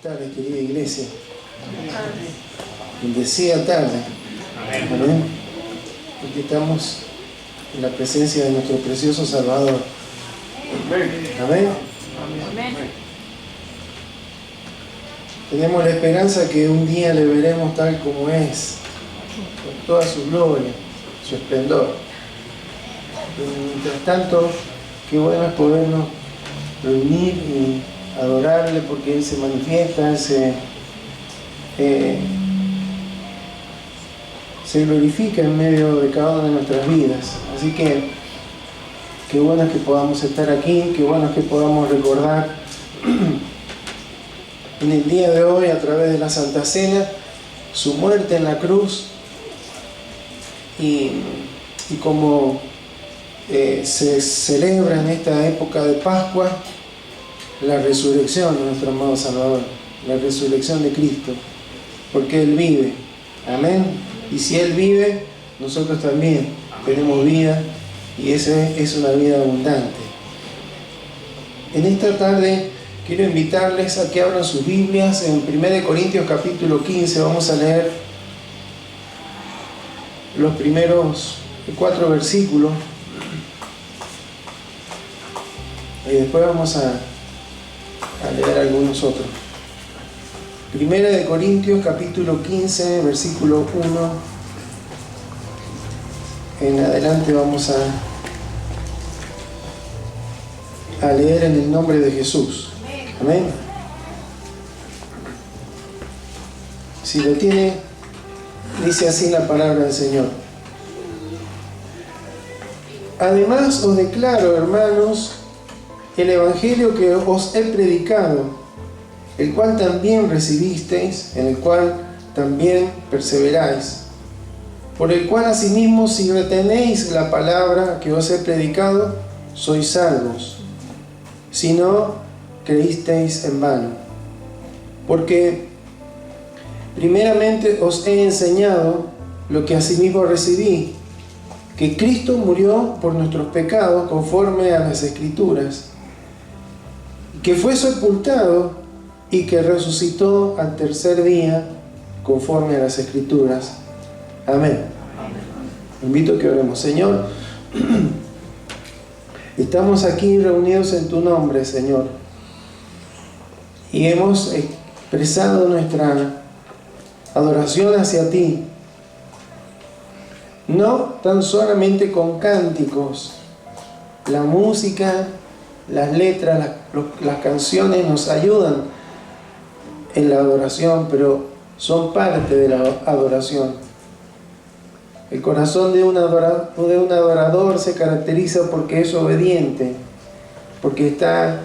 Buenas tardes, querida iglesia. Bendecida tarde. Amén. Porque estamos en la presencia de nuestro precioso Salvador. Amén. Tenemos la esperanza que un día le veremos tal como es, con toda su gloria, su esplendor. Y mientras tanto, qué bueno es podernos reunir y adorarle, porque Él se manifiesta, Él se glorifica en medio de cada una de nuestras vidas. Así que qué bueno es que podamos estar aquí, qué bueno es que podamos recordar en el día de hoy, a través de la Santa Cena, su muerte en la cruz y como se celebra en esta época de Pascua la resurrección de nuestro amado Salvador, la resurrección de Cristo, porque Él vive. Amén. Y si Él vive, nosotros también tenemos vida, y esa es una vida abundante. En esta tarde quiero invitarles a que abran sus Biblias en 1 Corintios capítulo 15. Vamos a leer los primeros 4 versículos y después vamos a leer algunos otros. 1 Corintios capítulo 15, versículo 1 en adelante. Vamos a leer en el nombre de Jesús. Amén. Si lo tiene, dice así la palabra del Señor. Además os declaro, hermanos, el evangelio que os he predicado, el cual también recibisteis, en el cual también perseveráis, por el cual asimismo, si retenéis la palabra que os he predicado, sois salvos, si no creísteis en vano. Porque primeramente os he enseñado lo que asimismo recibí, que Cristo murió por nuestros pecados conforme a las Escrituras, que fue sepultado y que resucitó al tercer día conforme a las Escrituras. Amén. Invito a que oremos. Señor, estamos aquí reunidos en tu nombre, Señor, y hemos expresado nuestra adoración hacia ti, no tan solamente con cánticos. La música, las letras, las canciones nos ayudan en la adoración, pero son parte de la adoración. El corazón de un adorador se caracteriza porque es obediente, porque está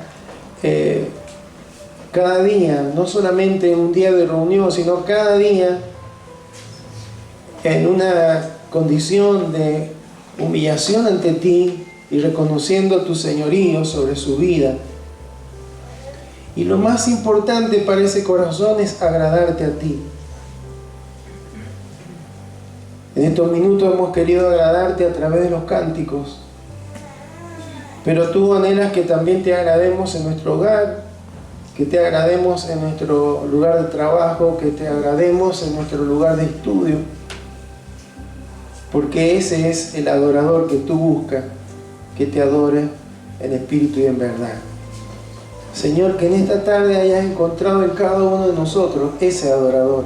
cada día, no solamente en un día de reunión, sino cada día en una condición de humillación ante ti y reconociendo tu señorío sobre su vida. Y lo más importante para ese corazón es agradarte a ti. En estos minutos hemos querido agradarte a través de los cánticos, pero tú anhelas que también te agrademos en nuestro hogar, que te agrademos en nuestro lugar de trabajo, que te agrademos en nuestro lugar de estudio, porque ese es el adorador que tú buscas, que te adore en espíritu y en verdad. Señor, que en esta tarde hayas encontrado en cada uno de nosotros ese adorador.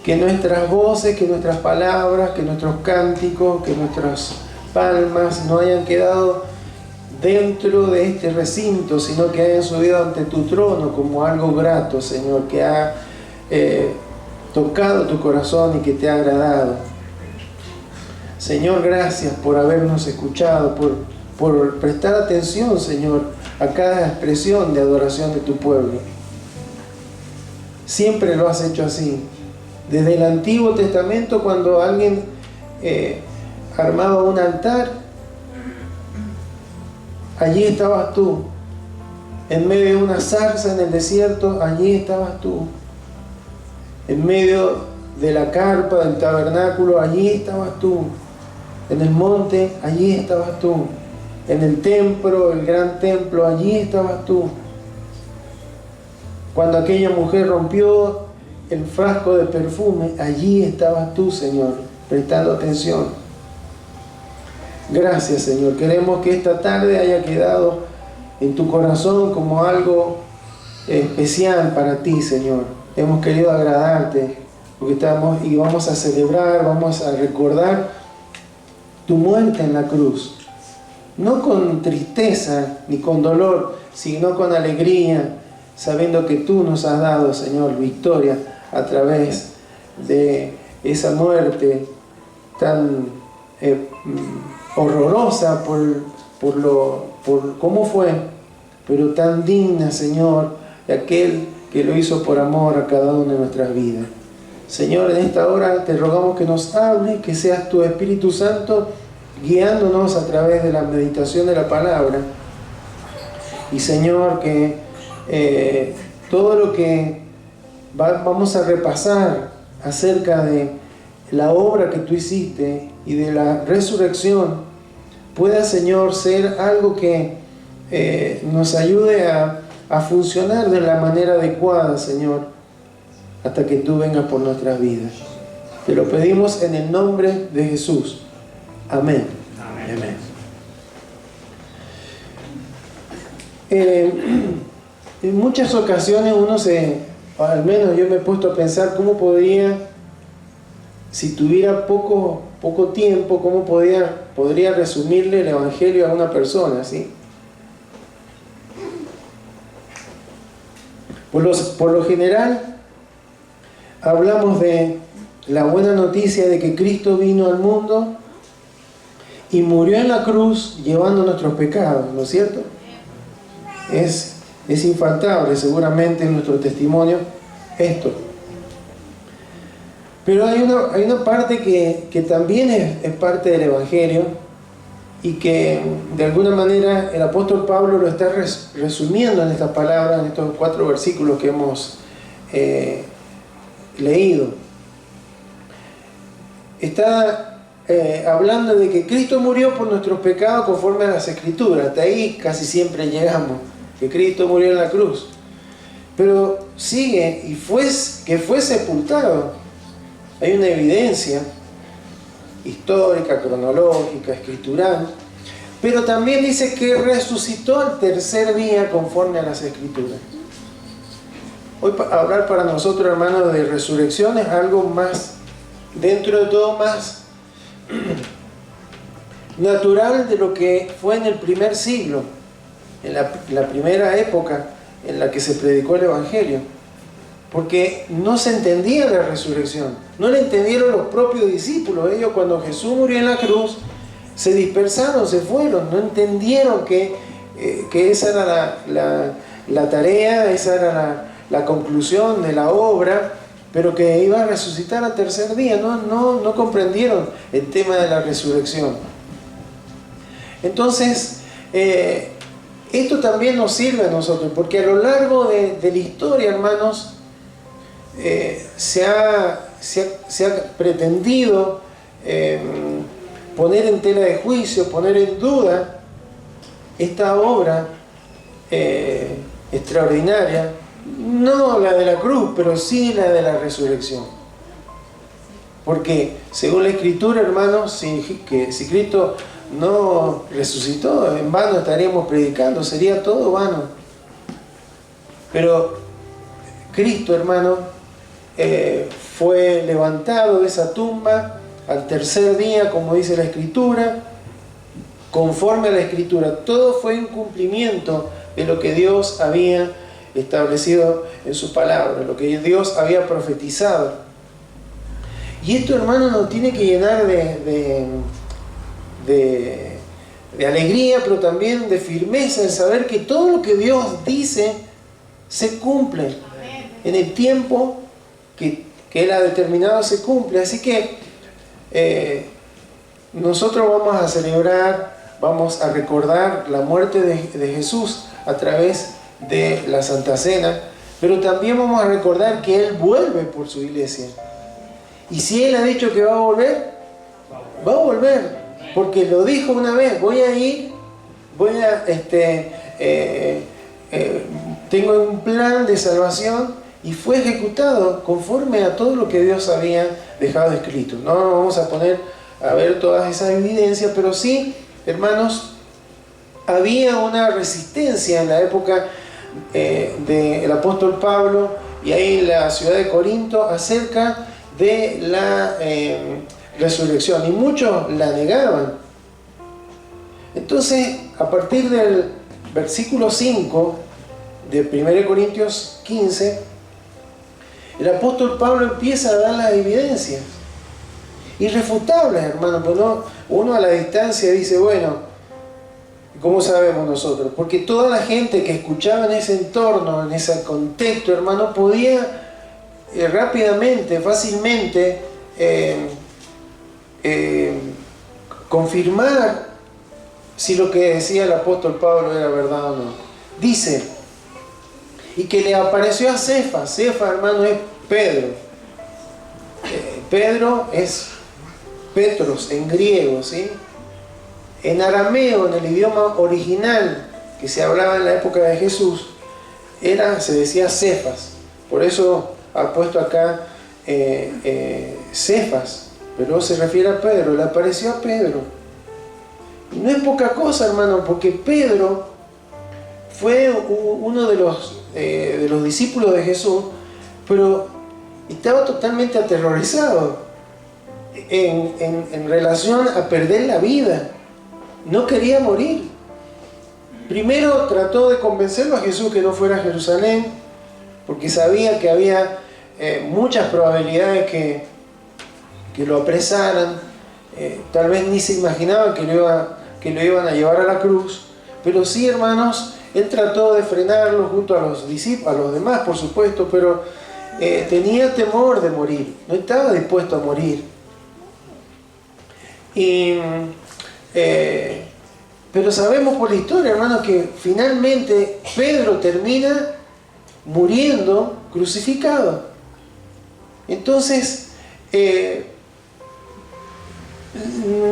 Que nuestras voces, que nuestras palabras, que nuestros cánticos, que nuestras palmas no hayan quedado dentro de este recinto, sino que hayan subido ante tu trono como algo grato, Señor, que ha tocado tu corazón y que te ha agradado. Señor, gracias por habernos escuchado, por prestar atención, Señor, a cada expresión de adoración de tu pueblo. Siempre lo has hecho así. Desde el Antiguo Testamento, cuando alguien armaba un altar, allí estabas tú. En medio de una zarza en el desierto, allí estabas tú. En medio de la carpa del tabernáculo, allí estabas tú. En el monte, allí estabas tú. En el templo, el gran templo, allí estabas tú. Cuando aquella mujer rompió el frasco de perfume, allí estabas tú, Señor, prestando atención. Gracias, Señor. Queremos que esta tarde haya quedado en tu corazón como algo especial para ti, Señor. Hemos querido agradarte porque vamos a celebrar, vamos a recordar tu muerte en la cruz. No con tristeza ni con dolor, sino con alegría, sabiendo que tú nos has dado, Señor, victoria a través de esa muerte tan horrorosa por cómo fue, pero tan digna, Señor, de aquel que lo hizo por amor a cada una de nuestras vidas. Señor, en esta hora te rogamos que nos hables, que seas tu Espíritu Santo guiándonos a través de la meditación de la palabra. Y Señor, que todo lo que vamos a repasar acerca de la obra que tú hiciste y de la resurrección pueda, Señor, ser algo que nos ayude a funcionar de la manera adecuada, Señor, hasta que tú vengas por nuestras vidas. Te lo pedimos en el nombre de Jesús. Amén. Amén. En muchas ocasiones al menos yo me he puesto a pensar cómo podría, si tuviera poco tiempo, cómo podría resumirle el Evangelio a una persona, ¿sí? Por lo general, hablamos de la buena noticia de que Cristo vino al mundo y murió en la cruz llevando nuestros pecados, ¿no es cierto? Es infaltable seguramente en nuestro testimonio esto. Pero hay una parte que también es parte del Evangelio y que de alguna manera el apóstol Pablo lo está resumiendo en estas palabras, en estos 4 versículos que hemos leído. Está hablando de que Cristo murió por nuestros pecados conforme a las Escrituras. Hasta ahí casi siempre llegamos, que Cristo murió en la cruz. Pero sigue, que fue sepultado. Hay una evidencia histórica, cronológica, escritural, pero también dice que resucitó al tercer día conforme a las Escrituras. Hoy hablar para nosotros, hermanos, de resurrección es algo más, dentro de todo, más natural de lo que fue en el primer siglo, en la primera época en la que se predicó el Evangelio, porque no se entendía la resurrección, no la entendieron los propios discípulos. Ellos, cuando Jesús murió en la cruz, se dispersaron, se fueron, no entendieron que esa era la tarea, esa era la conclusión de la obra, pero que iba a resucitar al tercer día. No comprendieron el tema de la resurrección. Entonces, esto también nos sirve a nosotros, porque a lo largo de la historia, hermanos, se ha pretendido poner en tela de juicio, poner en duda esta obra extraordinaria, no la de la cruz, pero sí la de la resurrección. Porque según la Escritura, hermanos, si Cristo no resucitó, en vano estaríamos predicando, sería todo vano. Pero Cristo, hermano, fue levantado de esa tumba al tercer día, como dice la Escritura, conforme a la Escritura. Todo fue un cumplimiento de lo que Dios había establecido en su palabra, lo que Dios había profetizado. Y esto, hermano, nos tiene que llenar de alegría, pero también de firmeza en saber que todo lo que Dios dice se cumple. En el tiempo que Él ha determinado se cumple. Así que nosotros vamos a celebrar, vamos a recordar la muerte de Jesús a través de la Santa Cena, pero también vamos a recordar que Él vuelve por su iglesia. Y si Él ha dicho que va a volver, va a volver, porque lo dijo una vez: voy a ir, voy a tengo un plan de salvación y fue ejecutado conforme a todo lo que Dios había dejado escrito. No nos vamos a poner a ver todas esas evidencias, pero sí, hermanos, había una resistencia en la época del apóstol Pablo y ahí en la ciudad de Corinto acerca de la resurrección, y muchos la negaban. Entonces, a partir del versículo 5 de 1 Corintios 15, el apóstol Pablo empieza a dar las evidencias irrefutables, hermano. Pues no, uno a la distancia dice, bueno, ¿cómo sabemos nosotros? Porque toda la gente que escuchaba en ese entorno, en ese contexto, hermano, podía rápidamente, fácilmente confirmar si lo que decía el apóstol Pablo era verdad o no. Dice, y que le apareció a Cefas. Cefas, hermano, es Pedro. Pedro es Petros en griego, ¿sí? En arameo, en el idioma original que se hablaba en la época de Jesús, se decía Cefas. Por eso ha puesto acá Cefas, pero se refiere a Pedro. Le apareció a Pedro. Y no es poca cosa, hermano, porque Pedro fue uno de los discípulos de Jesús, pero estaba totalmente aterrorizado en relación a perder la vida. No quería morir. Primero trató de convencerlo a Jesús que no fuera a Jerusalén, porque sabía que había muchas probabilidades que lo apresaran. Tal vez ni se imaginaban que lo iban a llevar a la cruz, pero sí, hermanos, él trató de frenarlo junto a los discípulos, a los demás, por supuesto, pero tenía temor de morir, no estaba dispuesto a morir. Pero sabemos por la historia, hermanos, que finalmente Pedro termina muriendo crucificado. Entonces,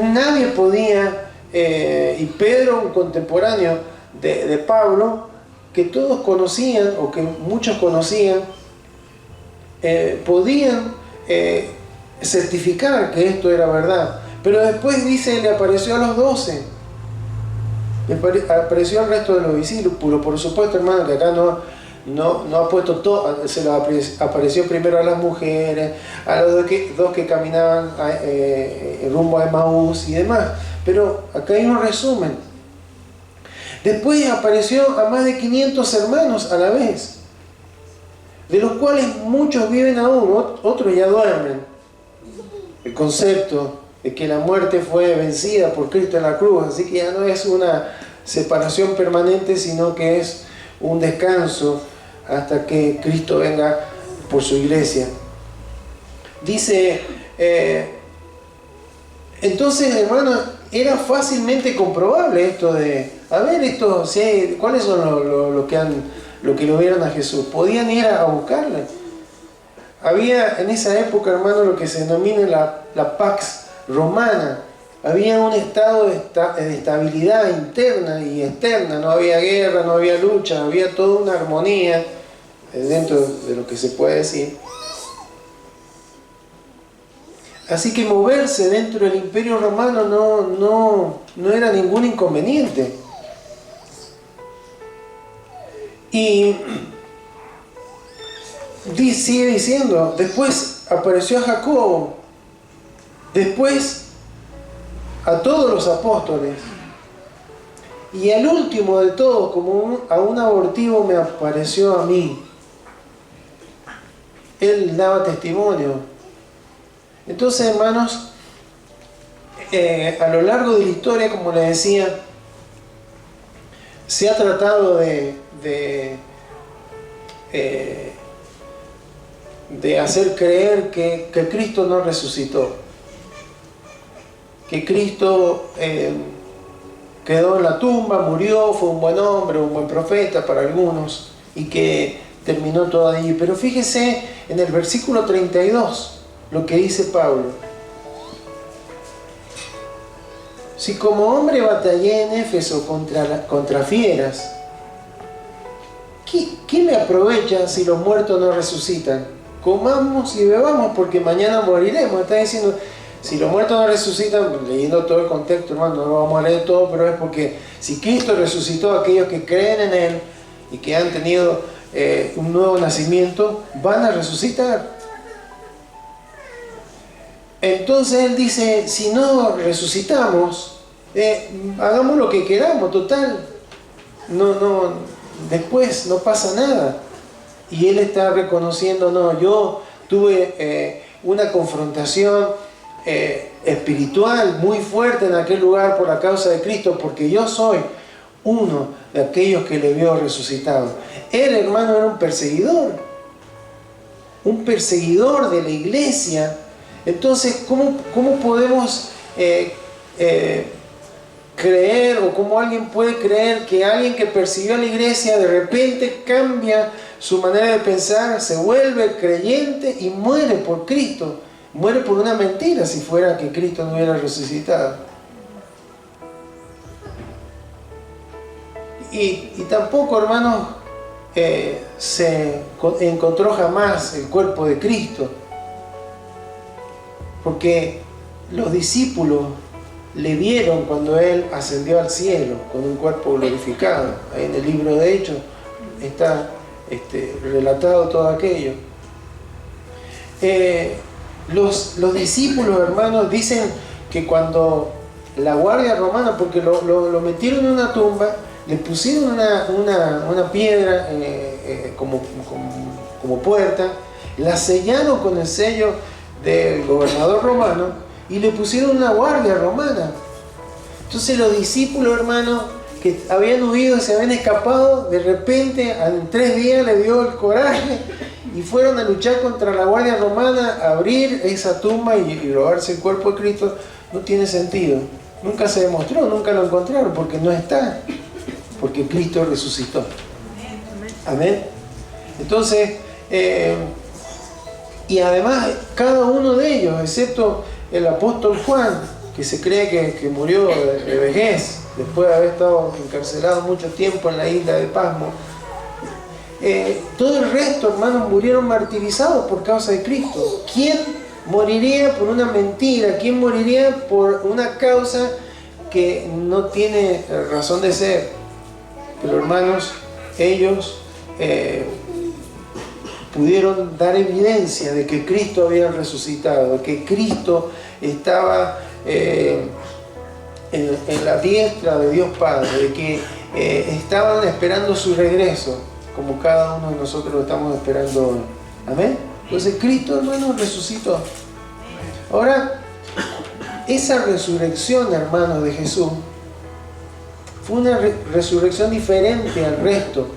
nadie podía, y Pedro, un contemporáneo de Pablo, que todos conocían, o que muchos conocían, podían certificar que esto era verdad. Pero después dice, le apareció a los 12, le apareció al resto de los discípulos. Por supuesto, hermano, que acá no ha puesto todo, se lo apareció primero a las mujeres, a los dos que caminaban rumbo a Emaús y demás. Pero acá hay un resumen. Después apareció a más de 500 hermanos a la vez, de los cuales muchos viven aún, otros ya duermen. El concepto de que la muerte fue vencida por Cristo en la cruz, así que ya no es una separación permanente, sino que es un descanso hasta que Cristo venga por su iglesia. Dice, entonces, hermano, era fácilmente comprobable esto de, a ver, ¿cuáles son los que lo vieron a Jesús? Podían ir a buscarle. Había en esa época, hermano, lo que se denomina la Pax Romana. Había un estado de estabilidad interna y externa. No había guerra, no había lucha, había toda una armonía dentro de lo que se puede decir. Así que moverse dentro del Imperio Romano no era ningún inconveniente. Y sigue diciendo, después apareció a Jacobo, después a todos los apóstoles, y al último de todos, como a un abortivo, me apareció a mí. Él daba testimonio. Entonces, hermanos, a lo largo de la historia, como les decía, se ha tratado de hacer creer que Cristo no resucitó, que Cristo quedó en la tumba, murió, fue un buen hombre, un buen profeta para algunos, y que terminó todo allí. Pero fíjese en el versículo 32 lo que dice Pablo: si como hombre batallé en Éfeso contra fieras, ¿qué me aprovecha si los muertos no resucitan? Comamos y bebamos porque mañana moriremos. Está diciendo, si los muertos no resucitan, leyendo todo el contexto, hermano, no lo vamos a leer todo, pero es porque si Cristo resucitó a aquellos que creen en Él y que han tenido un nuevo nacimiento, van a resucitar. Entonces Él dice, si no resucitamos, hagamos lo que queramos, total. Después no pasa nada. Y Él está reconociendo, no, yo tuve una confrontación espiritual muy fuerte en aquel lugar por la causa de Cristo, porque yo soy uno de aquellos que le vio resucitado. Él, hermano, era un perseguidor de la iglesia. Entonces, ¿cómo podemos creer, o cómo alguien puede creer que alguien que persiguió a la iglesia de repente cambia su manera de pensar, se vuelve creyente y muere por Cristo? Muere por una mentira, si fuera que Cristo no hubiera resucitado. Y tampoco, hermanos, se encontró jamás el cuerpo de Cristo, porque los discípulos le vieron cuando Él ascendió al cielo con un cuerpo glorificado. Ahí en el libro de Hechos está relatado todo aquello. Los discípulos, hermanos, dicen que cuando la guardia romana, porque lo metieron en una tumba, le pusieron una piedra como puerta, la sellaron con el sello del gobernador romano y le pusieron una guardia romana. Entonces los discípulos, hermanos, que habían huido, se habían escapado, de repente en 3 días les dio el coraje y fueron a luchar contra la guardia romana, a abrir esa tumba y robarse el cuerpo de Cristo. No tiene sentido. Nunca se demostró, nunca lo encontraron, porque no está, porque Cristo resucitó. Amén. Entonces, y además cada uno de ellos, excepto el apóstol Juan, que se cree que murió de vejez, después de haber estado encarcelado mucho tiempo en la isla de Pasmo, todo el resto, hermanos, murieron martirizados por causa de Cristo. ¿Quién moriría por una mentira? ¿Quién moriría por una causa que no tiene razón de ser? Pero, hermanos, ellos pudieron dar evidencia de que Cristo había resucitado, de que Cristo estaba en la diestra de Dios Padre, de que estaban esperando su regreso, como cada uno de nosotros lo estamos esperando hoy. Amén. Entonces Cristo, hermanos, resucitó. Ahora, esa resurrección, hermanos, de Jesús fue una resurrección diferente al resto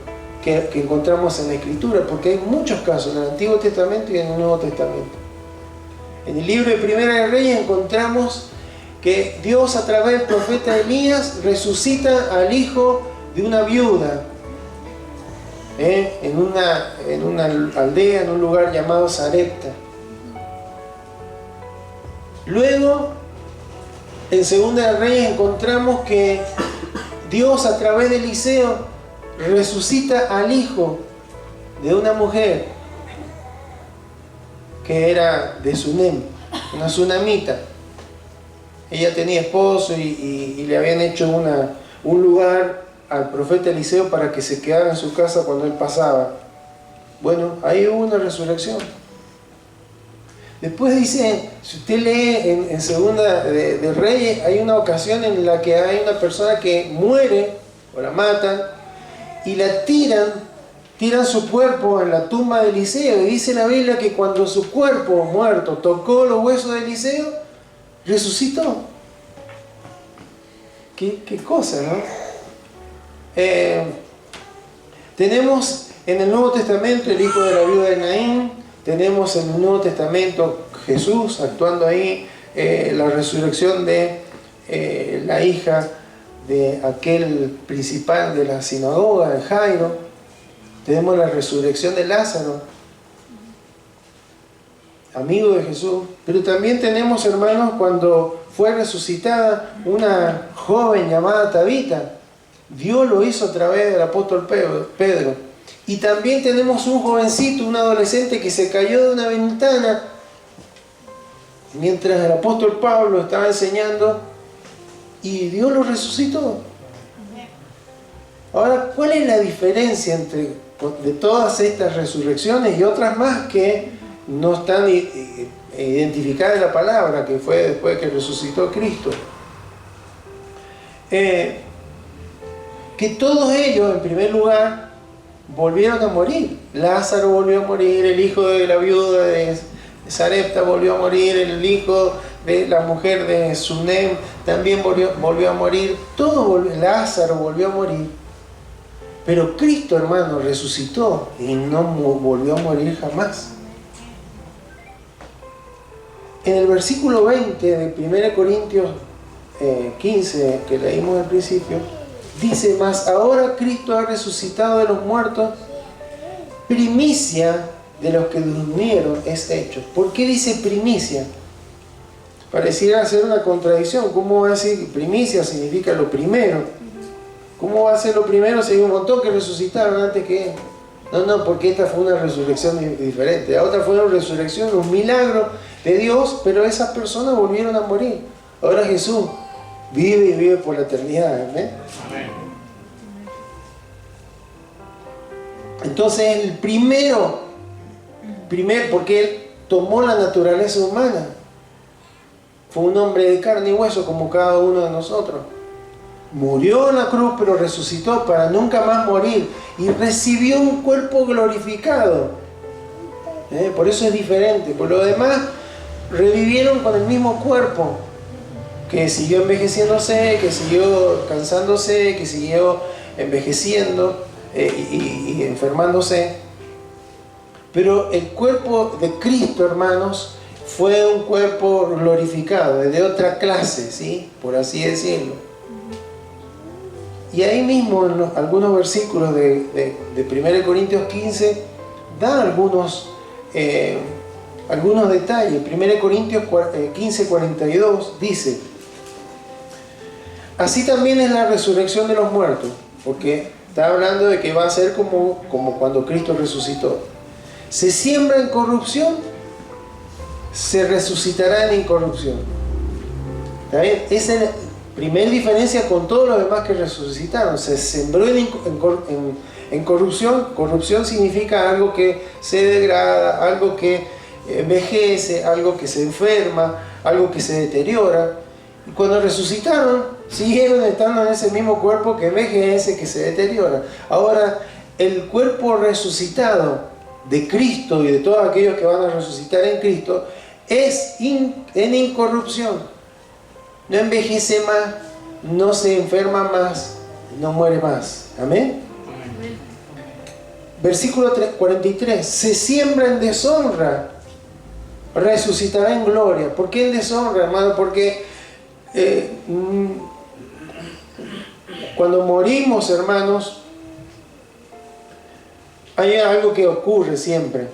que encontramos en la Escritura, porque hay muchos casos en el Antiguo Testamento y en el Nuevo Testamento. En el libro de Primera de Reyes encontramos que Dios, a través del profeta Elías, resucita al hijo de una viuda en una aldea, en un lugar llamado Sarepta. Luego, en Segunda de Reyes encontramos que Dios, a través de Eliseo, resucita al hijo de una mujer que era de Sunem, una sunamita. Ella tenía esposo y le habían hecho un lugar al profeta Eliseo para que se quedara en su casa cuando él pasaba. Bueno, ahí hubo una resurrección. Después dice, si usted lee en Segunda de Reyes, hay una ocasión en la que hay una persona que muere o la matan y la tiran su cuerpo en la tumba de Eliseo, y dice la Biblia que cuando su cuerpo muerto tocó los huesos de Eliseo, resucitó. ¿Qué cosa, no? Tenemos en el Nuevo Testamento el hijo de la viuda de Naín, tenemos en el Nuevo Testamento Jesús actuando ahí, la resurrección de la hija de aquel principal de la sinagoga, de Jairo. Tenemos la resurrección de Lázaro, amigo de Jesús. Pero también tenemos, hermanos, cuando fue resucitada una joven llamada Tabita. Dios lo hizo a través del apóstol Pedro. Y también tenemos un jovencito, un adolescente que se cayó de una ventana mientras el apóstol Pablo estaba enseñando y Dios lo resucitó. Ahora, ¿cuál es la diferencia entre de todas estas resurrecciones y otras más que no están identificadas en la palabra, que fue después de que resucitó Cristo? Que todos ellos, en primer lugar, volvieron a morir. Lázaro volvió a morir, el hijo de la viuda de Sarepta volvió a morir, el hijo de la mujer de Sunem también volvió a morir, Lázaro volvió a morir. Pero Cristo, hermano, resucitó y no volvió a morir jamás. En el versículo 20 de 1 Corintios 15, que leímos al principio, dice: mas ahora Cristo ha resucitado de los muertos, primicia de los que durmieron es hecho. ¿Por qué dice primicia? Pareciera ser una contradicción. ¿Cómo va a decir primicia? Significa lo primero. ¿Cómo va a ser lo primero si hay un montón que resucitaron antes que él? No, porque esta fue una resurrección diferente. La otra fue una resurrección, un milagro de Dios, pero esas personas volvieron a morir. Ahora Jesús vive y vive por la eternidad. ¿Amén? Amén. Entonces el primero, porque él tomó la naturaleza humana, fue un hombre de carne y hueso como cada uno de nosotros. Murió en la cruz, pero resucitó para nunca más morir y recibió un cuerpo glorificado. Por eso es diferente. Por lo demás, revivieron con el mismo cuerpo, que siguió envejeciéndose, que siguió cansándose, que siguió envejeciendo y enfermándose. Pero el cuerpo de Cristo, hermanos, fue un cuerpo glorificado, de otra clase, ¿sí? Por así decirlo. Y ahí mismo en algunos versículos de 1 Corintios 15 da algunos detalles. 1 Corintios 15, 42 dice: así también es la resurrección de los muertos, porque está hablando de que va a ser como cuando Cristo resucitó. Se siembra en corrupción, se resucitará en incorrupción. ¿Está bien? Esa es la primera diferencia con todos los demás que resucitaron. Se sembró en corrupción. Corrupción significa algo que se degrada, algo que envejece, algo que se enferma, algo que se deteriora. Y cuando resucitaron, siguieron estando en ese mismo cuerpo que envejece, que se deteriora. Ahora, el cuerpo resucitado de Cristo y de todos aquellos que van a resucitar en Cristo es en incorrupción. No envejece más, no se enferma más, no muere más. Amén. Versículo 43. Se siembra en deshonra, resucitará en gloria. ¿Por qué en deshonra, hermano? Porque cuando morimos, hermanos, hay algo que ocurre siempre.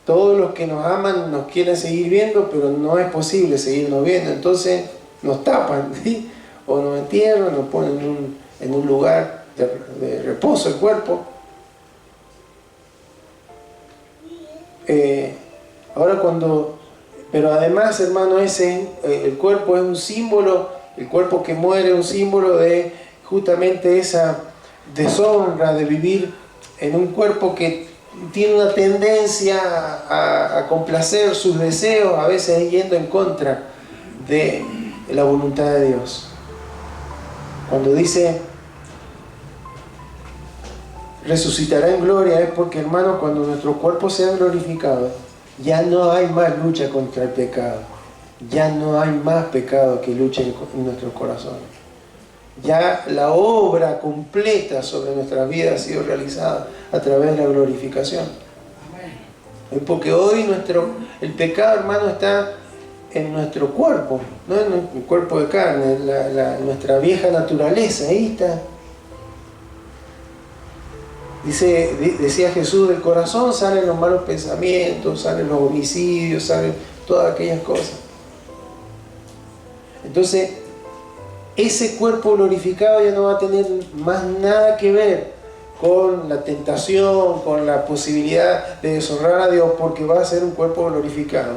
Todos los que nos aman nos quieren seguir viendo, pero no es posible seguirnos viendo. Entonces nos tapan, ¿sí? O nos entierran, nos ponen en un lugar de reposo el cuerpo. Pero además, hermano, el cuerpo es un símbolo, el cuerpo que muere es un símbolo de justamente esa deshonra de vivir en un cuerpo que tiene una tendencia a complacer sus deseos, a veces yendo en contra de la voluntad de Dios. Cuando dice resucitará en gloria, es porque, hermano, cuando nuestros cuerpos sean glorificados, ya no hay más lucha contra el pecado. Ya no hay más pecado que luche en nuestros corazones. Ya la obra completa sobre nuestras vidas ha sido realizada a través de la glorificación. Porque hoy el pecado, hermano, está en nuestro cuerpo, no en el cuerpo de carne, nuestra vieja naturaleza, ahí está. Decía Jesús, del corazón salen los malos pensamientos, salen los homicidios, salen todas aquellas cosas. Entonces, ese cuerpo glorificado ya no va a tener más nada que ver con la tentación, con la posibilidad de deshonrar a Dios, porque va a ser un cuerpo glorificado.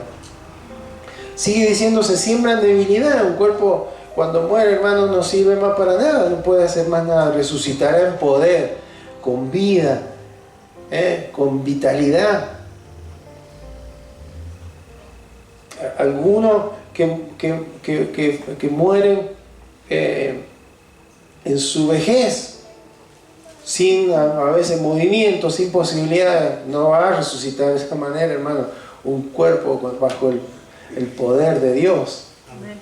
Sigue diciendo, se siembra en debilidad. Un cuerpo cuando muere, hermano, no sirve más para nada, no puede hacer más nada. Resucitará en poder, con vida, con vitalidad. Algunos que mueren en su vejez, sin a veces movimiento, sin posibilidad, no va a resucitar de esa manera, hermano. Un cuerpo bajo el poder de Dios,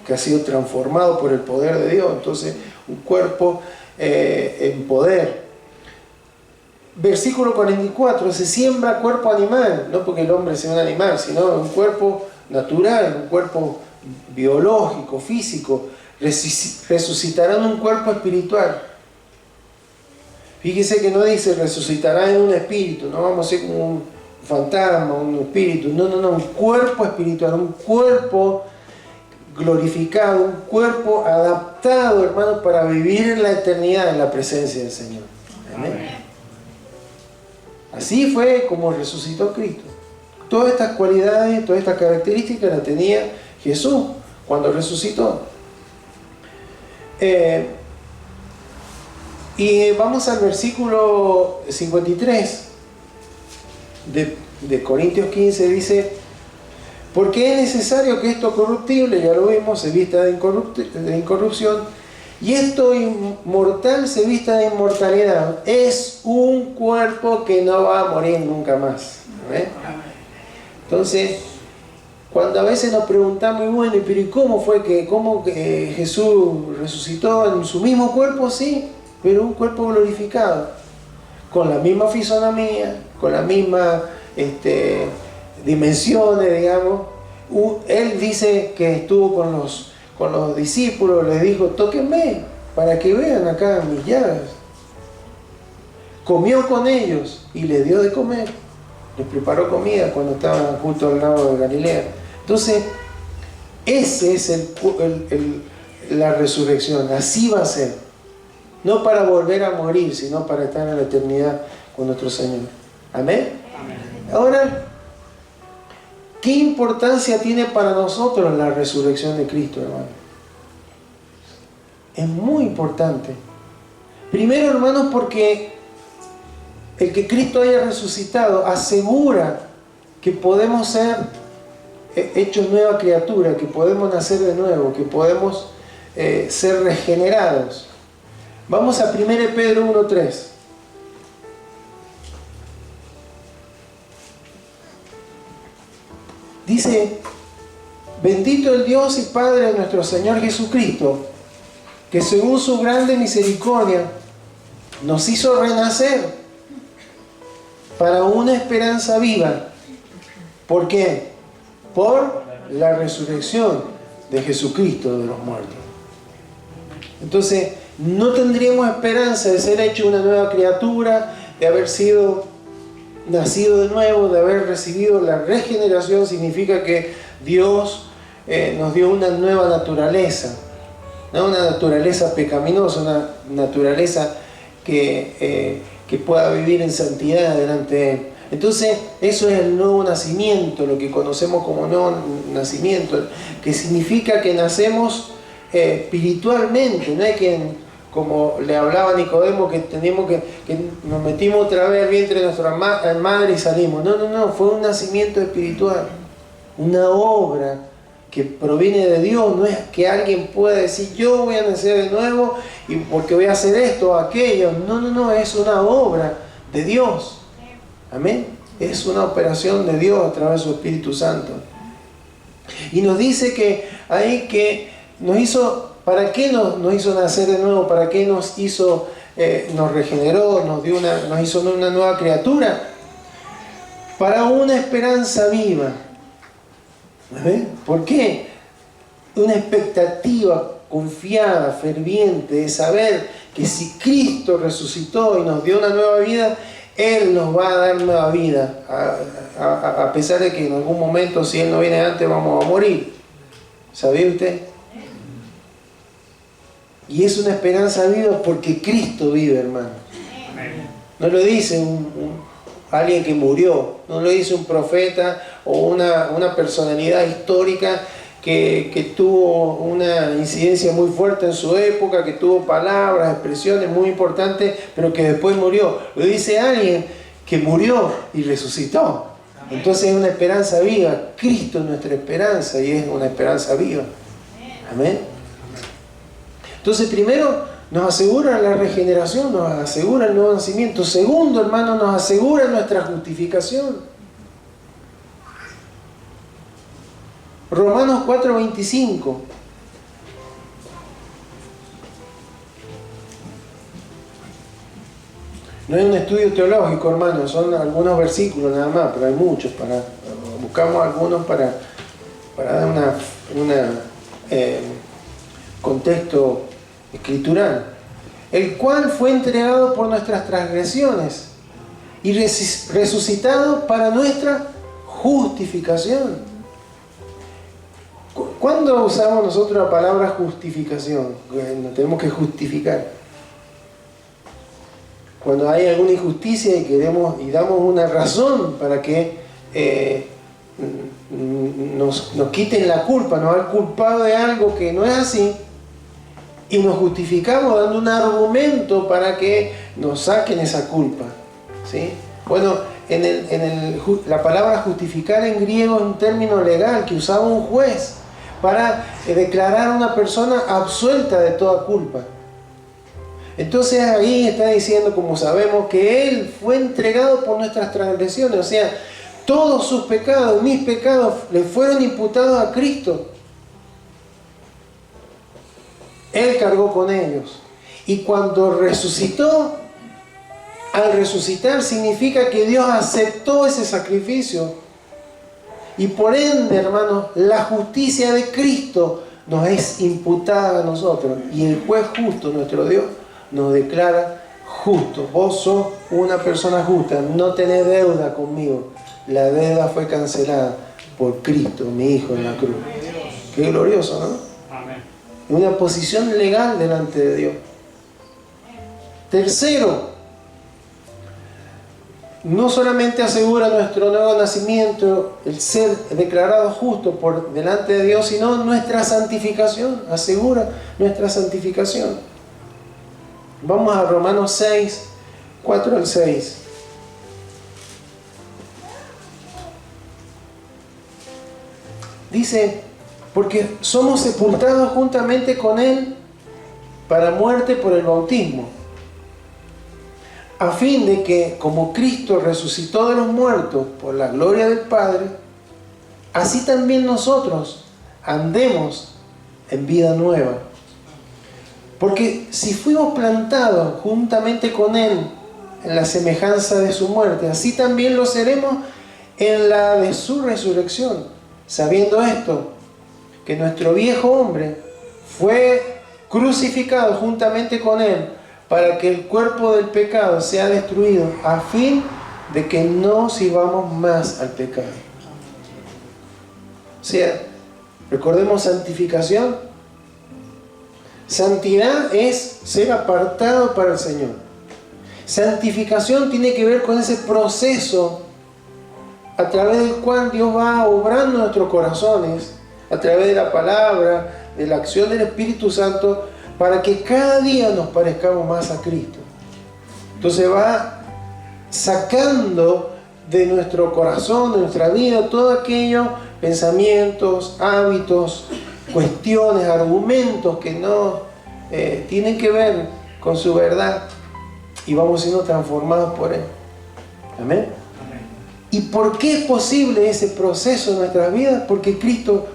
que ha sido transformado por el poder de Dios. Entonces, un cuerpo en poder. Versículo 44, se siembra cuerpo animal, no porque el hombre sea un animal, sino un cuerpo natural, un cuerpo biológico, físico. Resucitarán un cuerpo espiritual. Fíjese que no dice resucitará en un espíritu, no vamos a ser como un fantasma, un espíritu, no, un cuerpo espiritual, un cuerpo glorificado, un cuerpo adaptado, hermano, para vivir en la eternidad en la presencia del Señor. Amén. Así fue como resucitó Cristo. Todas estas cualidades, todas estas características las tenía Jesús cuando resucitó. Y vamos al versículo 53 de Corintios 15, dice: porque es necesario que esto corruptible, ya lo vimos, se vista de incorrupción, y esto inmortal se vista de inmortalidad. Es un cuerpo que no va a morir nunca más. ¿Ven? Entonces, cuando a veces nos preguntamos, bueno, pero ¿y cómo fue que Jesús resucitó en su mismo cuerpo? Sí, pero un cuerpo glorificado, con la misma fisonomía, con las mismas dimensiones, digamos. Él dice que estuvo con los discípulos, les dijo: tóquenme para que vean acá mis llagas. Comió con ellos y les dio de comer, les preparó comida cuando estaban justo al lado de Galilea. Entonces, ese es la resurrección. Así va a ser. No para volver a morir, sino para estar en la eternidad con nuestro Señor. Amén. Ahora, ¿qué importancia tiene para nosotros la resurrección de Cristo, hermano? Es muy importante. Primero, hermanos, porque el que Cristo haya resucitado asegura que podemos ser hechos nueva criatura, que podemos nacer de nuevo, que podemos ser regenerados. Vamos a 1 Pedro 1:3. Dice: bendito el Dios y Padre de nuestro Señor Jesucristo, que según su grande misericordia nos hizo renacer para una esperanza viva. ¿Por qué? Por la resurrección de Jesucristo de los muertos. Entonces, no tendríamos esperanza de ser hecho una nueva criatura, de haber sido nacido de nuevo, de haber recibido la regeneración. Significa que Dios nos dio una nueva naturaleza, no una naturaleza pecaminosa, una naturaleza que pueda vivir en santidad delante de Él. Entonces, eso es el nuevo nacimiento, lo que conocemos como nuevo nacimiento, que significa que nacemos espiritualmente. No es que, como le hablaba a Nicodemo, que teníamos que nos metimos otra vez al vientre de nuestra madre y salimos. No, fue un nacimiento espiritual, una obra que proviene de Dios. No es que alguien pueda decir: yo voy a nacer de nuevo y porque voy a hacer esto o aquello. No, es una obra de Dios. Amén. Es una operación de Dios a través de su Espíritu Santo. Y nos dice que ahí que nos hizo. ¿Para qué nos hizo nacer de nuevo? ¿Para qué nos hizo, nos regeneró, nos hizo una nueva criatura? Para una esperanza viva. ¿Por qué? Una expectativa confiada, ferviente, de saber que si Cristo resucitó y nos dio una nueva vida, Él nos va a dar nueva vida, a pesar de que en algún momento, si Él no viene antes, vamos a morir. ¿Sabía usted? Y es una esperanza viva porque Cristo vive, hermano. No lo dice alguien que murió, no lo dice un profeta o una personalidad histórica que tuvo una incidencia muy fuerte en su época, que tuvo palabras, expresiones muy importantes, pero que después murió. Lo dice alguien que murió y resucitó. Entonces es una esperanza viva. Cristo es nuestra esperanza y es una esperanza viva. Amén. Entonces, primero, nos asegura la regeneración, nos asegura el nuevo nacimiento. Segundo, hermano, nos asegura nuestra justificación. Romanos 4:25. No es un estudio teológico, hermano, son algunos versículos nada más, pero hay muchos. Buscamos algunos para dar un contexto escritural. El cual fue entregado por nuestras transgresiones y resucitado para nuestra justificación. ¿Cuándo usamos nosotros la palabra justificación? Nos tenemos que justificar. Cuando hay alguna injusticia y damos una razón para que nos quiten la culpa, nos han culpado de algo que no es así, y nos justificamos dando un argumento para que nos saquen esa culpa, ¿sí? Bueno, la palabra justificar en griego es un término legal que usaba un juez para declarar a una persona absuelta de toda culpa. Entonces ahí está diciendo, como sabemos, que Él fue entregado por nuestras transgresiones, o sea, todos sus pecados, mis pecados, le fueron imputados a Cristo. Él cargó con ellos. Y cuando resucitó, al resucitar significa que Dios aceptó ese sacrificio. Y por ende, hermanos, la justicia de Cristo nos es imputada a nosotros. Y el juez justo, nuestro Dios, nos declara justos. Vos sos una persona justa, no tenés deuda conmigo. La deuda fue cancelada por Cristo, mi Hijo, en la cruz. Qué glorioso, ¿no? Una posición legal delante de Dios. Tercero, no solamente asegura nuestro nuevo nacimiento, el ser declarado justo por delante de Dios, sino nuestra santificación, asegura nuestra santificación. Vamos a Romanos 6, 4 al 6. Dice: porque somos sepultados juntamente con Él para muerte por el bautismo, a fin de que, como Cristo resucitó de los muertos por la gloria del Padre, así también nosotros andemos en vida nueva. Porque si fuimos plantados juntamente con Él en la semejanza de su muerte, así también lo seremos en la de su resurrección, sabiendo esto, que nuestro viejo hombre fue crucificado juntamente con Él para que el cuerpo del pecado sea destruido, a fin de que no sirvamos más al pecado. O sea, recordemos santificación. Santidad es ser apartado para el Señor. Santificación tiene que ver con ese proceso a través del cual Dios va obrando en nuestros corazones, a través de la palabra, de la acción del Espíritu Santo, para que cada día nos parezcamos más a Cristo. Entonces va sacando de nuestro corazón, de nuestra vida, todos aquellos pensamientos, hábitos, cuestiones, argumentos que no tienen que ver con su verdad, y vamos siendo transformados por Él. Amén. ¿Y por qué es posible ese proceso en nuestras vidas? Porque Cristo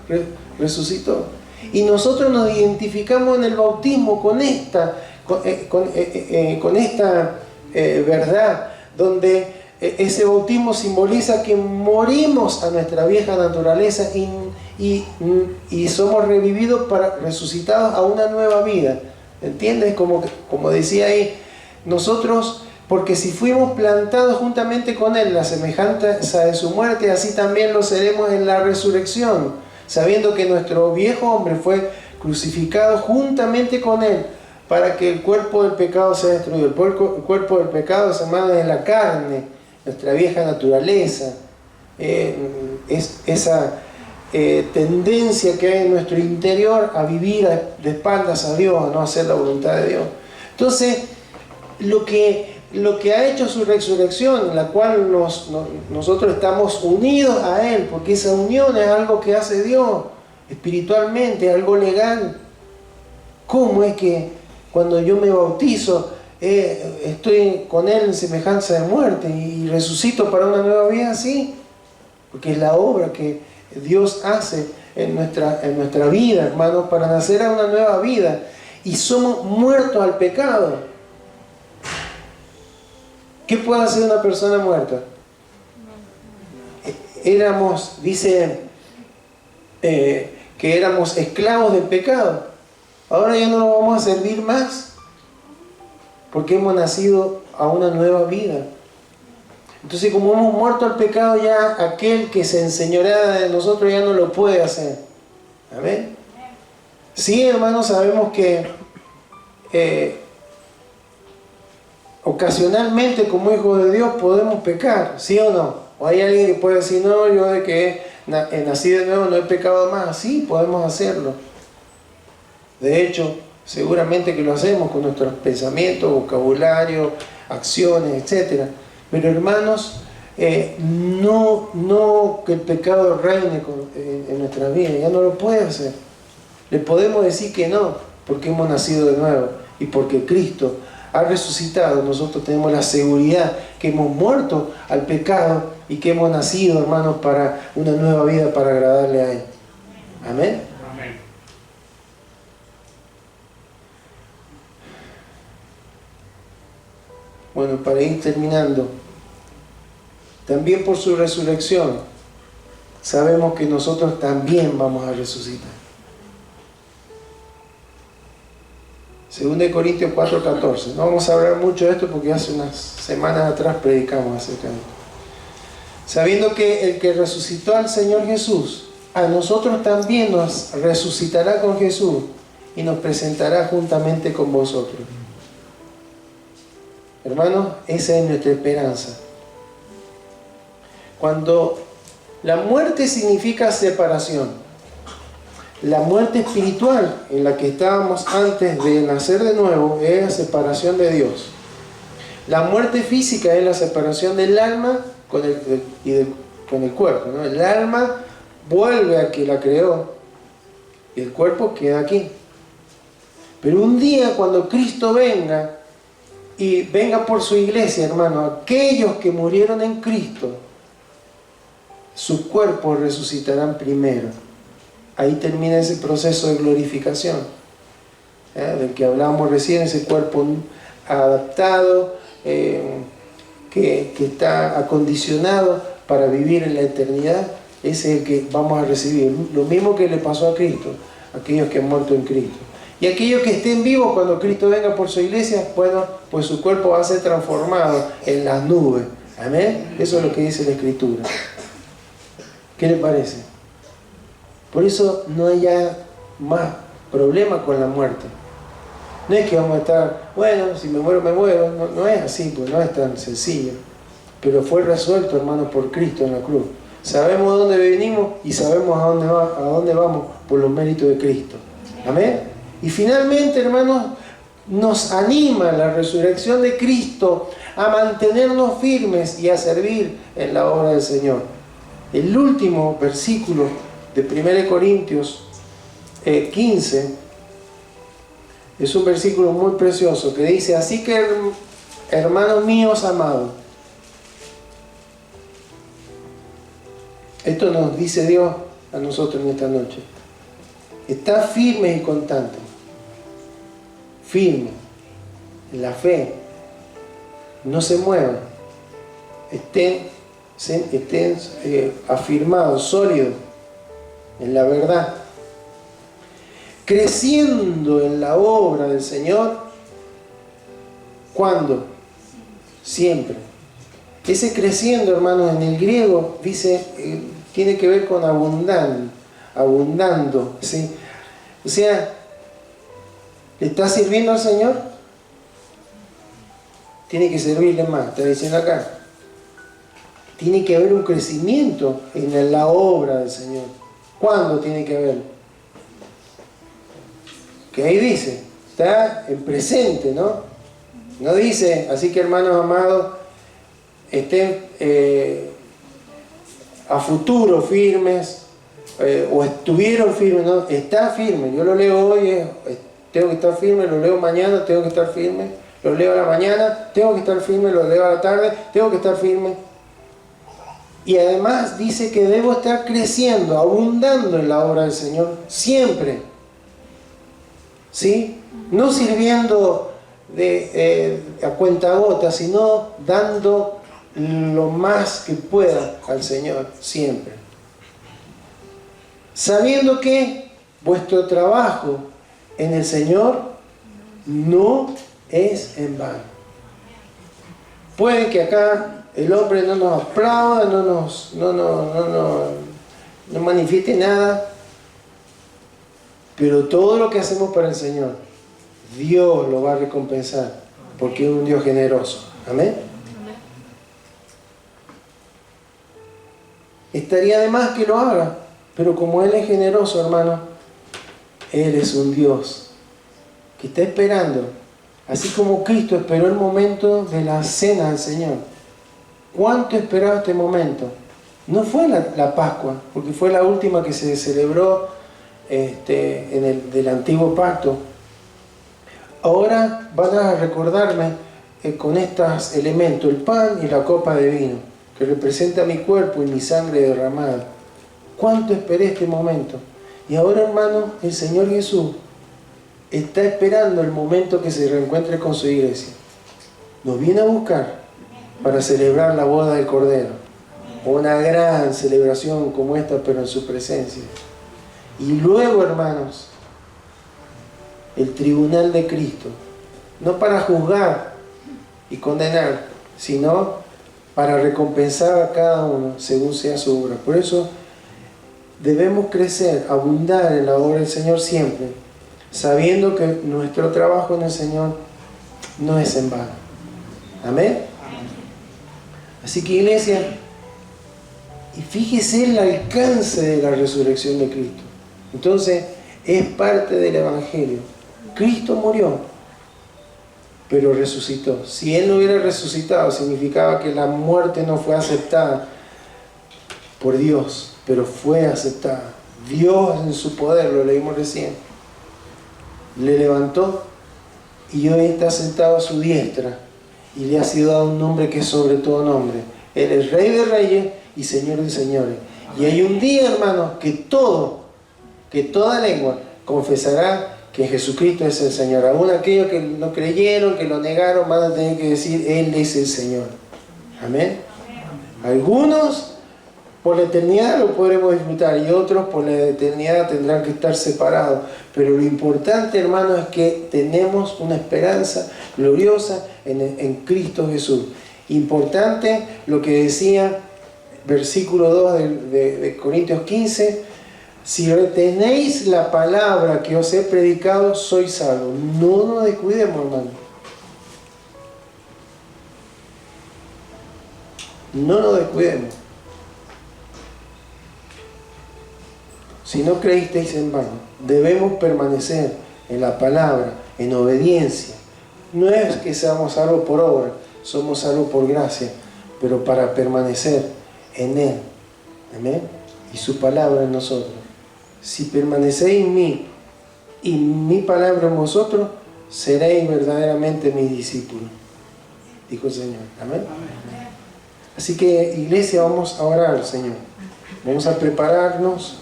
resucitó. Y nosotros nos identificamos en el bautismo con esta verdad, donde ese bautismo simboliza que morimos a nuestra vieja naturaleza y somos revividos resucitados a una nueva vida. ¿Entiendes? Como decía ahí, nosotros, porque si fuimos plantados juntamente con Él, la semejanza de su muerte, así también lo seremos en la resurrección, sabiendo que nuestro viejo hombre fue crucificado juntamente con Él, para que el cuerpo del pecado sea destruido. El cuerpo del pecado, hermanos, es la carne, nuestra vieja naturaleza, es esa tendencia que hay en nuestro interior a vivir de espaldas a Dios, a no hacer la voluntad de Dios. Entonces, lo que ha hecho su resurrección, en la cual nosotros estamos unidos a Él, porque esa unión es algo que hace Dios espiritualmente, algo legal. ¿Cómo es que cuando yo me bautizo estoy con Él en semejanza de muerte y resucito para una nueva vida? Sí, porque es la obra que Dios hace en nuestra vida, hermanos, para nacer a una nueva vida, y somos muertos al pecado. ¿Qué puede hacer una persona muerta? Dice que éramos esclavos del pecado. Ahora ya no lo vamos a servir más, porque hemos nacido a una nueva vida. Entonces, como hemos muerto al pecado, ya aquel que se enseñorea de nosotros ya no lo puede hacer. ¿Amén? Sí, hermanos, sabemos que ocasionalmente como hijos de Dios podemos pecar, ¿sí o no? O hay alguien que puede decir, no, yo de que nací de nuevo no he pecado más. Sí, podemos hacerlo. De hecho, seguramente que lo hacemos con nuestros pensamientos, vocabulario, acciones, etc. Pero hermanos, no que el pecado reine en nuestra vida, ya no lo puede hacer. Le podemos decir que no, porque hemos nacido de nuevo y porque Cristo ha resucitado. Nosotros tenemos la seguridad que hemos muerto al pecado y que hemos nacido, hermanos, para una nueva vida, para agradarle a Él. Amén. Amén. Bueno, para ir terminando, también por su resurrección sabemos que nosotros también vamos a resucitar. 2 Corintios 4:14. No vamos a hablar mucho de esto porque hace unas semanas atrás predicamos acerca de esto. Sabiendo que el que resucitó al Señor Jesús, a nosotros también nos resucitará con Jesús y nos presentará juntamente con vosotros. Hermanos, esa es nuestra esperanza. Cuando la muerte significa separación, la muerte espiritual en la que estábamos antes de nacer de nuevo es la separación de Dios. La muerte física es la separación del alma con el cuerpo, ¿no? El alma vuelve a quien la creó y el cuerpo queda aquí. Pero un día cuando Cristo venga y venga por su iglesia, hermano, aquellos que murieron en Cristo, sus cuerpos resucitarán primero. Ahí termina ese proceso de glorificación, del que hablábamos recién, ese cuerpo adaptado, que está acondicionado para vivir en la eternidad. Ese es el que vamos a recibir. Lo mismo que le pasó a Cristo, aquellos que han muerto en Cristo. Y aquellos que estén vivos cuando Cristo venga por su iglesia, bueno, pues su cuerpo va a ser transformado en las nubes. Amén. Eso es lo que dice la Escritura. ¿Qué le parece? Por eso no hay ya más problema con la muerte. No es que vamos a estar, bueno, si me muero, me muero. No es así, pues no es tan sencillo. Pero fue resuelto, hermanos, por Cristo en la cruz. Sabemos de dónde venimos y sabemos a dónde vamos por los méritos de Cristo. Amén. Y finalmente, hermanos, nos anima la resurrección de Cristo a mantenernos firmes y a servir en la obra del Señor. El último versículo de 1 Corintios 15 es un versículo muy precioso que dice: así que, hermanos míos amados, esto nos dice Dios a nosotros en esta noche, está firme y constante, firme en la fe, no se muevan, estén afirmados, sólidos en la verdad, creciendo en la obra del Señor. ¿Cuándo? Siempre. Ese creciendo, hermanos, en el griego dice, tiene que ver con abundando, ¿sí? O sea, ¿Le está sirviendo al Señor? Tiene que servirle más, está diciendo acá. Tiene que haber un crecimiento en la obra del Señor. ¿Cuándo tiene que haber? Que ahí dice, está en presente, ¿no? No dice, así que hermanos amados, estén a futuro firmes, o estuvieron firmes, ¿no? Está firme. Yo lo leo hoy, tengo que estar firme, lo leo mañana, tengo que estar firme, lo leo a la mañana, tengo que estar firme, lo leo a la tarde, tengo que estar firme. Y además dice que debo estar creciendo, abundando en la obra del Señor, siempre. ¿Sí? No sirviendo a cuentagotas, sino dando lo más que pueda al Señor, siempre. Sabiendo que vuestro trabajo en el Señor no es en vano. Puede que acá el hombre no nos aplauda, no manifieste nada, pero todo lo que hacemos para el Señor, Dios lo va a recompensar, porque es un Dios generoso. Amén. Estaría de más que lo haga, pero como Él es generoso, hermano, Él es un Dios que está esperando, así como Cristo esperó el momento de la cena del Señor. ¿Cuánto esperaba este momento? No fue la Pascua, porque fue la última que se celebró del antiguo pacto. Ahora van a recordarme con estos elementos, el pan y la copa de vino, que representa mi cuerpo y mi sangre derramada. ¿Cuánto esperé este momento? Y ahora, hermano, el Señor Jesús está esperando el momento que se reencuentre con su iglesia. Nos viene a buscar para celebrar la boda del Cordero. Una gran celebración como esta, pero en su presencia. Y luego, hermanos, el tribunal de Cristo. No para juzgar y condenar, sino para recompensar a cada uno según sea su obra. Por eso debemos crecer, abundar en la obra del Señor siempre, sabiendo que nuestro trabajo en el Señor no es en vano. Amén. Así que, iglesia, y fíjese el alcance de la resurrección de Cristo. Entonces, es parte del Evangelio. Cristo murió, pero resucitó. Si Él no hubiera resucitado, significaba que la muerte no fue aceptada por Dios, pero fue aceptada. Dios en su poder, lo leímos recién, le levantó y hoy está sentado a su diestra y le ha sido dado un nombre que es sobre todo nombre. Él es Rey de Reyes y Señor de Señores. Y hay un día, hermanos, que toda lengua confesará que Jesucristo es el Señor. Aún aquellos que no creyeron, que lo negaron, van a tener que decir, Él es el Señor. Amén. Algunos por la eternidad lo podremos disfrutar y otros por la eternidad tendrán que estar separados. Pero lo importante, hermano, es que tenemos una esperanza gloriosa en Cristo Jesús. Importante lo que decía versículo 2 de Corintios 15, si retenéis la palabra que os he predicado, sois salvos. No nos descuidemos, hermano. No nos descuidemos. Si no creísteis en vano, debemos permanecer en la palabra, en obediencia. No es que seamos salvos por obra, somos salvos por gracia, pero para permanecer en Él. Amén. Y su palabra en nosotros. Si permanecéis en mí y mi palabra en vosotros, seréis verdaderamente mis discípulos, dijo el Señor. Amén. Así que, iglesia, vamos a orar al Señor. Vamos a prepararnos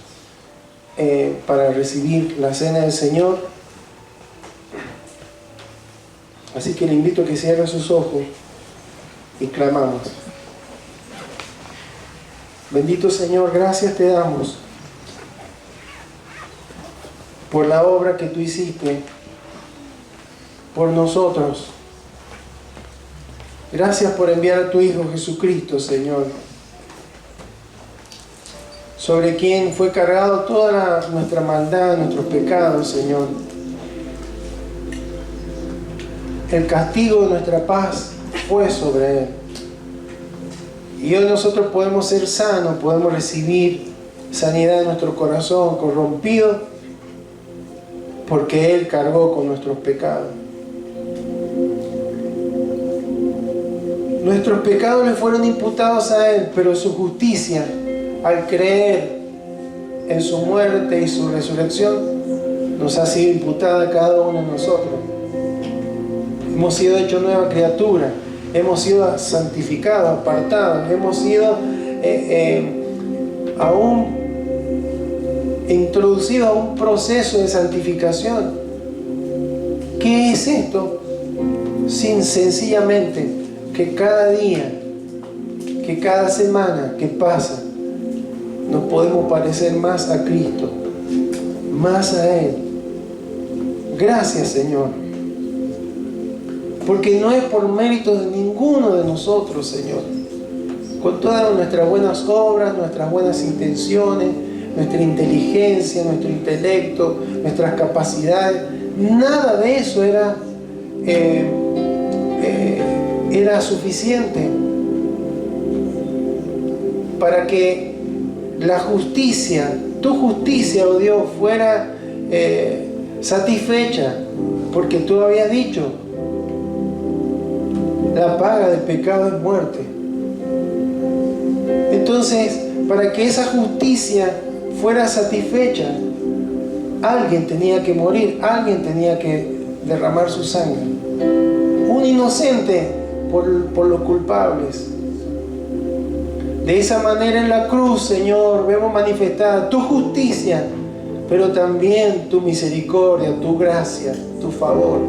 para recibir la cena del Señor. Así que le invito a que cierre sus ojos y clamamos. Bendito Señor, gracias te damos por la obra que tú hiciste por nosotros. Gracias por enviar a tu Hijo Jesucristo, Señor, sobre quien fue cargado toda nuestra maldad, nuestros pecados, Señor. el castigo de nuestra paz fue sobre Él. Y hoy nosotros podemos ser sanos, podemos recibir sanidad en nuestro corazón corrompido, porque Él cargó con nuestros pecados. Nuestros pecados le fueron imputados a Él, pero su justicia, al creer en su muerte y su resurrección, nos ha sido imputada a cada uno de nosotros. Hemos sido hechos nueva criatura, hemos sido santificados, apartados, hemos sido aún introducidos a un proceso de santificación. ¿Qué es esto? Sencillamente que cada día, que cada semana que pasa, nos podemos parecer más a Cristo, más a Él. Gracias, Señor. Porque no es por mérito de ninguno de nosotros, Señor. Con todas nuestras buenas obras, nuestras buenas intenciones, nuestra inteligencia, nuestro intelecto, nuestras capacidades, nada de eso era suficiente para que la justicia, tu justicia, oh Dios, fuera satisfecha, porque tú habías dicho, la paga del pecado es muerte. Entonces, para que esa justicia fuera satisfecha, alguien tenía que morir, alguien tenía que derramar su sangre. Un inocente por los culpables. De esa manera en la cruz, Señor, vemos manifestada tu justicia, pero también tu misericordia, tu gracia, tu favor.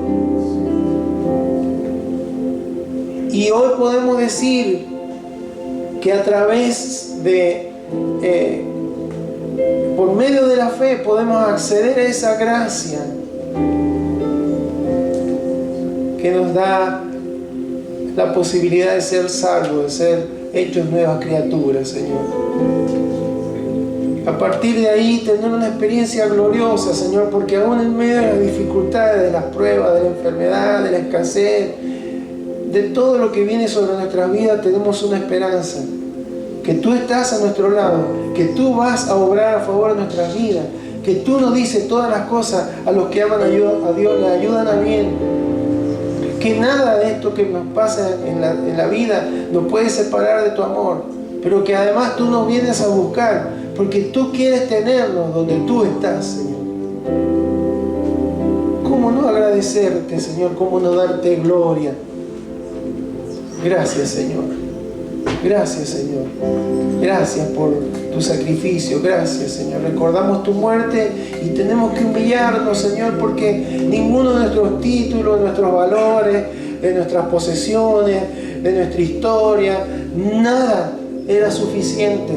Y hoy podemos decir que a través de, por medio de la fe, podemos acceder a esa gracia que nos da la posibilidad de ser salvos, de ser hechos nuevas criaturas, Señor. A partir de ahí tener una experiencia gloriosa, Señor, porque aún en medio de las dificultades, de las pruebas, de la enfermedad, de la escasez, de todo lo que viene sobre nuestras vidas, tenemos una esperanza, que tú estás a nuestro lado, que tú vas a obrar a favor de nuestras vidas, que tú nos dices todas las cosas a los que aman a Dios, le ayudan a bien. Que nada de esto que nos pasa en la vida nos puede separar de tu amor, pero que además tú nos vienes a buscar, porque tú quieres tenernos donde tú estás, Señor. ¿Cómo no agradecerte, Señor? ¿Cómo no darte gloria? Gracias, Señor. Gracias, Señor. Gracias por tu sacrificio. Gracias, Señor. Recordamos tu muerte y tenemos que humillarnos, Señor, porque ninguno de nuestros títulos, de nuestros valores, de nuestras posesiones, de nuestra historia, nada era suficiente.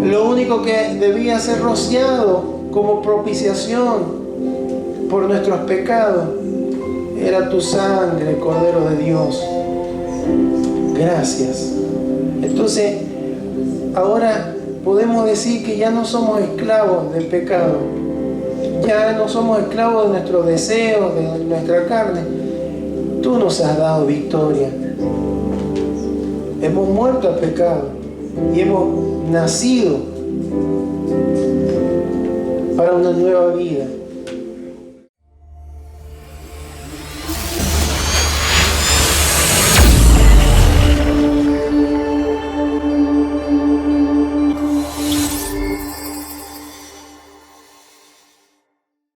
Lo único que debía ser rociado como propiciación por nuestros pecados era tu sangre, Cordero de Dios. Gracias. Entonces, ahora podemos decir que ya no somos esclavos del pecado. Ya no somos esclavos de nuestros deseos, de nuestra carne. Tú nos has dado victoria. Hemos muerto al pecado y hemos nacido para una nueva vida.